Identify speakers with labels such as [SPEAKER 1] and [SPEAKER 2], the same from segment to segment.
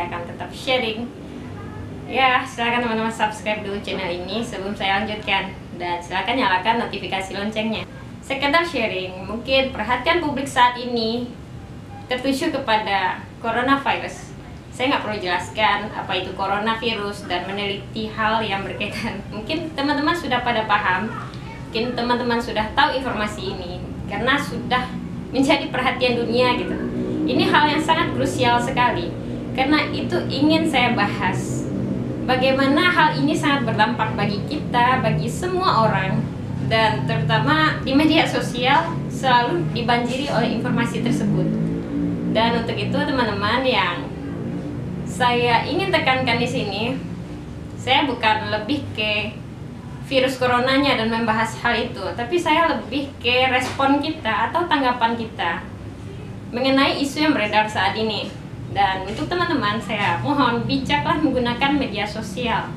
[SPEAKER 1] saya akan tetap sharing. Ya, silakan teman-teman subscribe dulu channel ini sebelum saya lanjutkan. Dan silakan nyalakan notifikasi loncengnya. Sekedar sharing, mungkin perhatian publik saat ini tertuju kepada coronavirus. Saya nggak perlu jelaskan apa itu coronavirus dan meneliti hal yang berkaitan. Mungkin teman-teman sudah pada paham, mungkin teman-teman sudah tahu informasi ini karena sudah menjadi perhatian dunia gitu. Ini hal yang sangat krusial sekali, karena itu ingin saya bahas. Bagaimana hal ini sangat berdampak bagi kita, bagi semua orang, dan terutama di media sosial selalu dibanjiri oleh informasi tersebut. Dan untuk itu teman-teman, yang saya ingin tekankan di sini, saya bukan lebih ke virus coronanya dan membahas hal itu, tapi saya lebih ke respon kita atau tanggapan kita mengenai isu yang beredar saat ini. Dan untuk teman-teman, saya mohon bijaklah menggunakan media sosial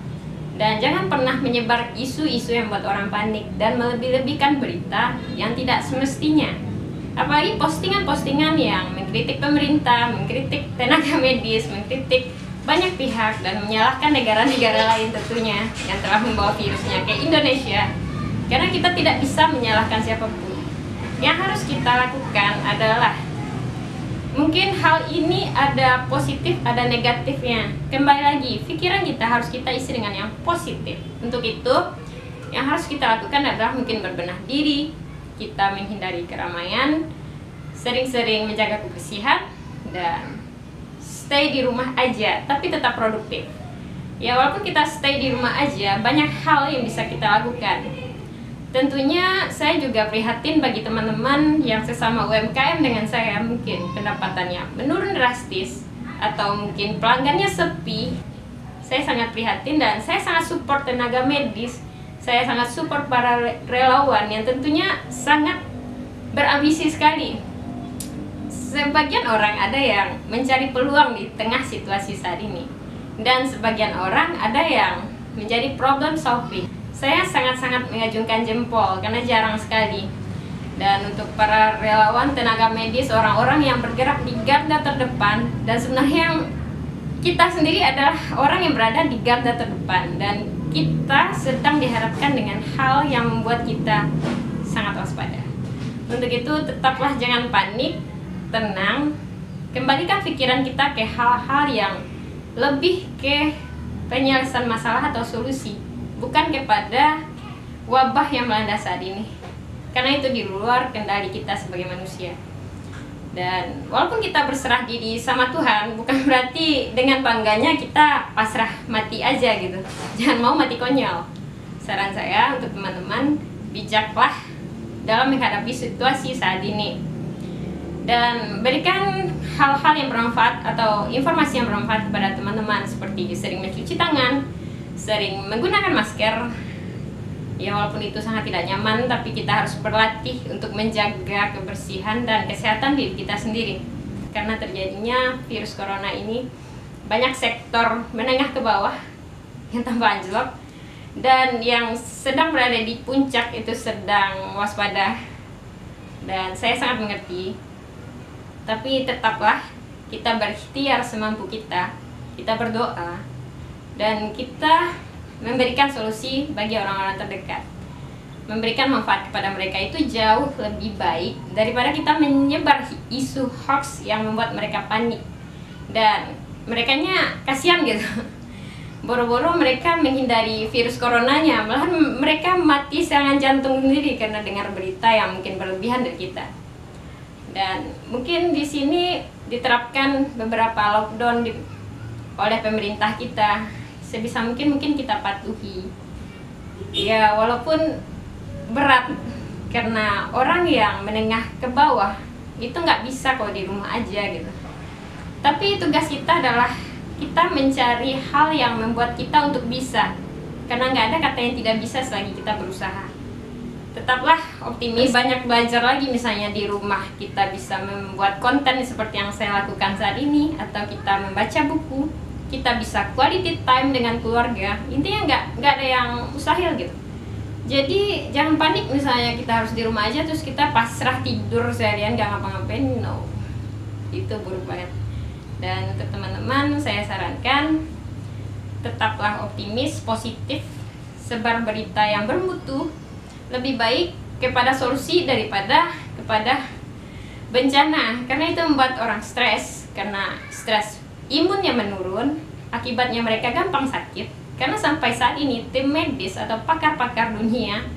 [SPEAKER 1] dan jangan pernah menyebar isu-isu yang membuat orang panik dan melebih-lebihkan berita yang tidak semestinya. Apalagi postingan-postingan yang mengkritik pemerintah, mengkritik tenaga medis, mengkritik banyak pihak dan menyalahkan negara-negara lain tentunya yang telah membawa virusnya ke Indonesia. Karena kita tidak bisa menyalahkan siapapun. Yang harus kita lakukan adalah, mungkin hal ini ada positif, ada negatifnya. Kembali lagi, pikiran kita harus kita isi dengan yang positif. Untuk itu, yang harus kita lakukan adalah mungkin berbenah diri, kita menghindari keramaian, sering-sering menjaga kebersihan, dan stay di rumah aja, tapi tetap produktif. Ya, walaupun kita stay di rumah aja, banyak hal yang bisa kita lakukan. Tentunya saya juga prihatin bagi teman-teman yang sesama UMKM dengan saya, mungkin pendapatannya menurun drastis atau mungkin pelanggannya sepi. Saya sangat prihatin dan saya sangat support tenaga medis. Saya sangat support para relawan yang tentunya sangat berambisi sekali. Sebagian orang ada yang mencari peluang di tengah situasi saat ini, dan sebagian orang ada yang menjadi problem solving. Saya sangat-sangat mengacungkan jempol karena jarang sekali. Dan untuk para relawan, tenaga medis, orang-orang yang bergerak di garda terdepan, dan sebenarnya yang kita sendiri adalah orang yang berada di garda terdepan, dan kita sedang dihadapkan dengan hal yang membuat kita sangat waspada. Untuk itu tetaplah jangan panik, tenang, kembalikan pikiran kita ke hal-hal yang lebih ke penyelesaian masalah atau solusi, bukan kepada wabah yang melanda saat ini, karena itu di luar kendali kita sebagai manusia. Dan walaupun kita berserah diri sama Tuhan, bukan berarti dengan bangganya kita pasrah mati aja gitu. Jangan mau mati konyol. Saran saya untuk teman-teman, bijaklah dalam menghadapi situasi saat ini, dan berikan hal-hal yang bermanfaat atau informasi yang bermanfaat kepada teman-teman, seperti sering mencuci tangan, sering menggunakan masker. Ya, walaupun itu sangat tidak nyaman, tapi kita harus berlatih untuk menjaga kebersihan dan kesehatan diri kita sendiri. Karena terjadinya virus corona ini, banyak sektor menengah ke bawah yang tambah anjlok, dan yang sedang berada di puncak itu sedang waspada. Dan saya sangat mengerti, tapi tetaplah kita berikhtiar semampu kita berdoa, dan kita memberikan solusi bagi orang-orang terdekat. Memberikan manfaat kepada mereka itu jauh lebih baik daripada kita menyebar isu hoax yang membuat mereka panik. Dan merekanya kasihan gitu. Boro-boro mereka menghindari virus coronanya, malahan mereka mati serangan jantung sendiri karena dengar berita yang mungkin berlebihan dari kita. Dan mungkin di sini diterapkan beberapa lockdown oleh pemerintah kita. Sebisa mungkin kita patuhi. Ya, walaupun berat, karena orang yang menengah ke bawah itu nggak bisa kalau di rumah aja gitu. Tapi tugas kita adalah kita mencari hal yang membuat kita untuk bisa, karena nggak ada kata yang tidak bisa selagi kita berusaha. Tetaplah optimis, banyak belajar lagi, misalnya di rumah kita bisa membuat konten seperti yang saya lakukan saat ini, atau kita membaca buku, kita bisa quality time dengan keluarga. Intinya nggak ada yang mustahil gitu. Jadi jangan panik misalnya kita harus di rumah aja terus kita pasrah tidur seharian nggak ngapa-ngapain. No, itu buruk banget. Dan untuk teman-teman, saya sarankan tetaplah optimis, positif, sebar berita yang bermutu. Lebih baik kepada solusi daripada kepada bencana, karena itu membuat orang stres. Karena stres, imunnya menurun, akibatnya mereka gampang sakit. Karena sampai saat ini tim medis atau pakar-pakar dunia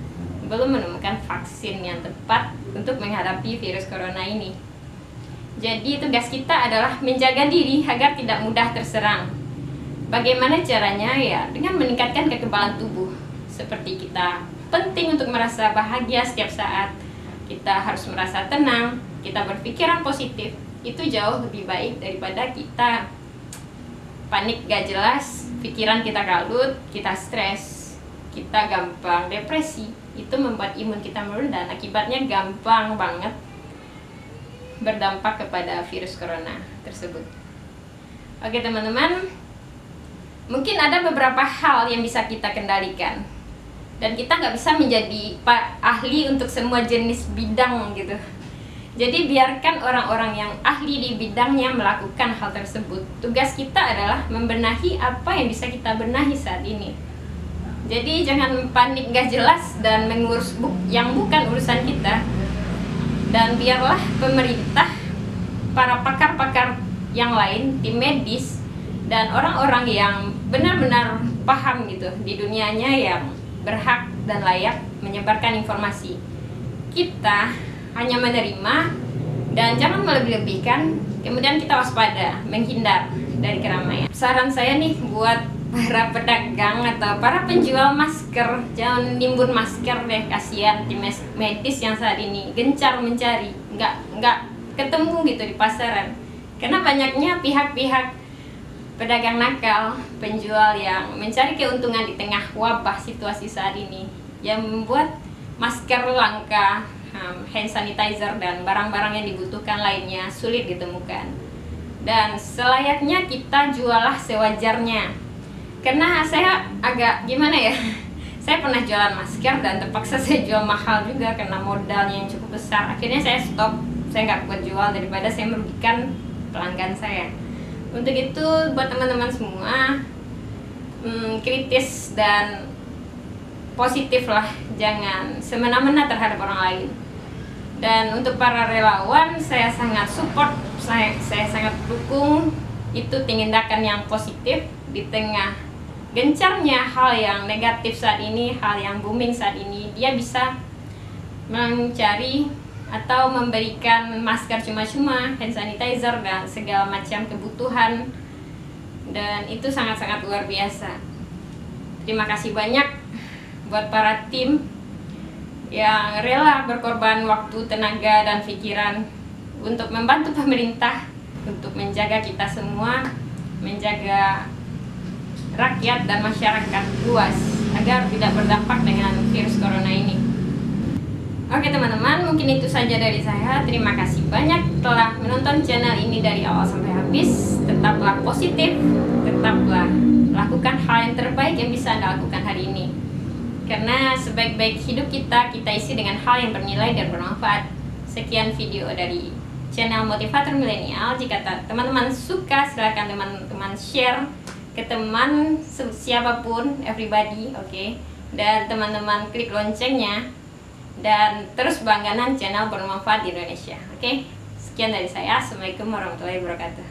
[SPEAKER 1] belum menemukan vaksin yang tepat untuk menghadapi virus corona ini. Jadi tugas kita adalah menjaga diri agar tidak mudah terserang. Bagaimana caranya? Ya dengan meningkatkan kekebalan tubuh. Seperti kita penting untuk merasa bahagia setiap saat, kita harus merasa tenang, kita berpikiran positif. Itu jauh lebih baik daripada kita panik gak jelas, pikiran kita kalut, kita stres, kita gampang depresi. Itu membuat imun kita menurun dan akibatnya gampang banget berdampak kepada virus corona tersebut. Oke teman-teman, mungkin ada beberapa hal yang bisa kita kendalikan, dan kita nggak bisa menjadi ahli untuk semua jenis bidang gitu. Jadi biarkan orang-orang yang ahli di bidangnya melakukan hal tersebut. Tugas kita adalah membenahi apa yang bisa kita benahi saat ini. Jadi jangan panik gak jelas dan mengurus yang bukan urusan kita. Dan biarlah pemerintah, para pakar-pakar yang lain, tim medis, dan orang-orang yang benar-benar paham gitu di dunianya yang berhak dan layak menyebarkan informasi. Kita hanya menerima dan jangan melebih-lebihkan, kemudian kita waspada, menghindar dari keramaian. Saran saya nih buat para pedagang atau para penjual masker, jangan nimbun masker deh, kasihan tim medis yang saat ini gencar mencari, nggak ketemu gitu di pasaran. Karena banyaknya pihak-pihak pedagang nakal, penjual yang mencari keuntungan di tengah wabah situasi saat ini, yang membuat masker langka, hand sanitizer dan barang-barang yang dibutuhkan lainnya sulit ditemukan. Dan selayaknya kita jualah sewajarnya. Karena saya agak gimana ya, saya pernah jualan masker dan terpaksa saya jual mahal juga karena modalnya yang cukup besar. Akhirnya saya stop, saya nggak buat jual daripada saya merugikan pelanggan saya. Untuk itu buat teman-teman semua, kritis dan positif lah, jangan semena-mena terhadap orang lain. Dan untuk para relawan, saya sangat support, saya sangat dukung itu tindakan yang positif di tengah gencarnya hal yang negatif saat ini, hal yang booming saat ini. Dia bisa mencari atau memberikan masker cuma-cuma, hand sanitizer, dan segala macam kebutuhan. Dan itu sangat-sangat luar biasa. Terima kasih banyak buat para tim yang rela berkorban waktu, tenaga, dan pikiran untuk membantu pemerintah untuk menjaga kita semua, menjaga rakyat dan masyarakat luas agar tidak berdampak dengan virus corona ini. Oke teman-teman, mungkin itu saja dari saya. Terima kasih banyak telah menonton channel ini dari awal sampai habis. Tetaplah positif, tetaplah lakukan hal yang terbaik yang bisa Anda lakukan hari ini. Karena sebaik-baik hidup kita isi dengan hal yang bernilai dan bermanfaat. Sekian video dari channel Motivator Milenial. Jika teman-teman suka, silakan teman-teman share ke teman siapapun, everybody, oke? Dan teman-teman klik loncengnya dan terus berlangganan channel bermanfaat di Indonesia, oke? Sekian dari saya. Assalamualaikum warahmatullahi wabarakatuh.